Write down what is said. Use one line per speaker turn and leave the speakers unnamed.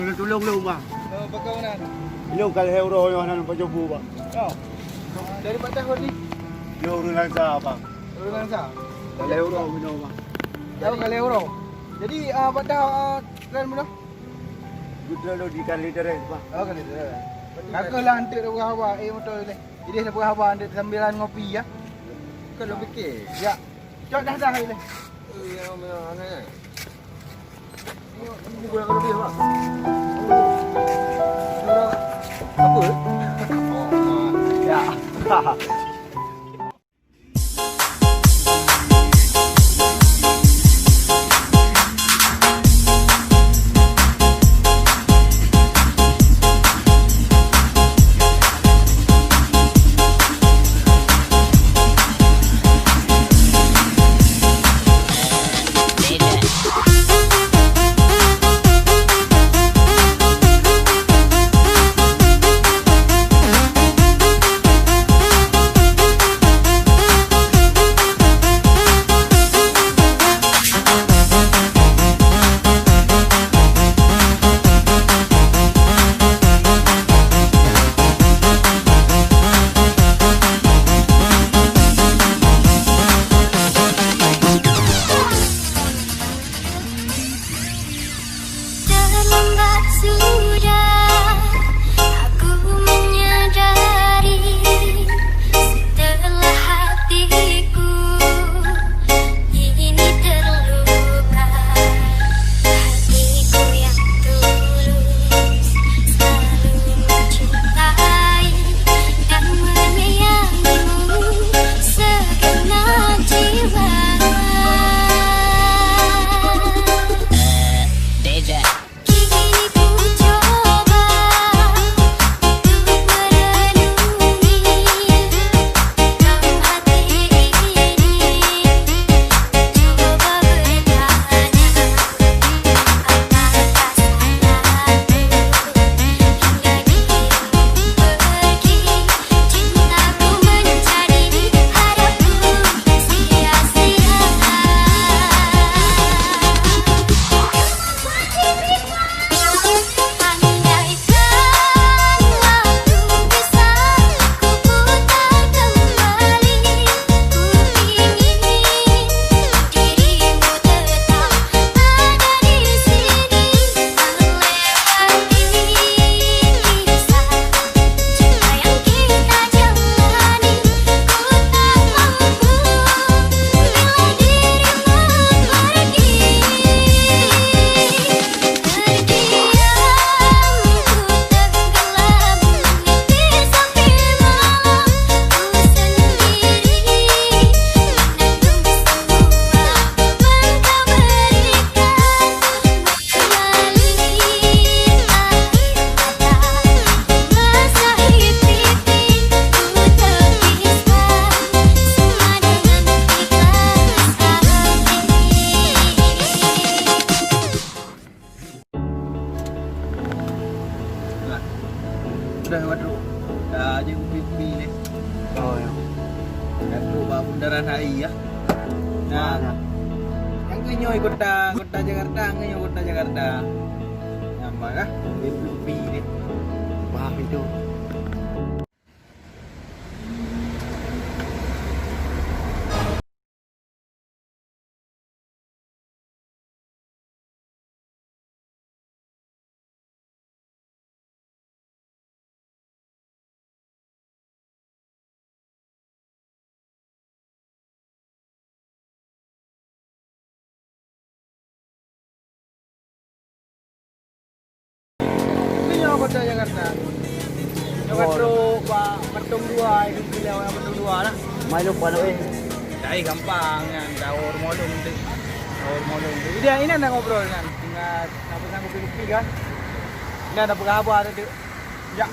Tulong lu bang.
Bagaimana?
Lu kalau euro yang nak pajobu bang.
Oh. Dari Pak Tahun ni?
Euro langsa bang.
Euro Langsa.
Kalau euro minum bang.
Tahu kali euro. Jadi Pak Tahun kan mana?
Gudra lu di kali liter bang.
Oh kali tu. Kakak lah hantar berapa motor ni. Jadi saya berapa hantar sambilan ngopi ya.
Kalau fikir.
Ya. Cok dah ni.
Yang mana?
Ini kurang lebih apa?
Apa?
Ya.
Terlambat sudah aku menyadari setelah hatiku ini terluka. Hatiku yang tulus selalu mencintai dan menyayangimu segenap jiwa. Kini ku coba untuk merenungi dalam hati ini. Coba bertanya, apakah salahku hingga dirimu pergi? Cintaku menjadi harapku sia-sia. Andaikan waktu bisa ku putar kembali, ku ingin dirimu tetap ada di sini melewati kisah cinta yang kita jalani. Ku tak mampu bila dirimu pergi.
Sudah wadro. Dah je pipi ni.
Oh ya.
Dah bawa bundaran HI ya. Nah, yang kenyoy kota Jakarta, kenyoy kota Jakarta. Nama kah? Pipi ni.
Maaf itu.
Kota Jakarta. Jakarta Pak Petung 2 itu beliau yang Petung 2 lah.
Main lupa lu
Dari gampang kan, Daur Molung tu. Dia ini anda ngobrol kan, tinggal sanggup-sanggup pipi kan. Ini ada berapa ada tu. Ya.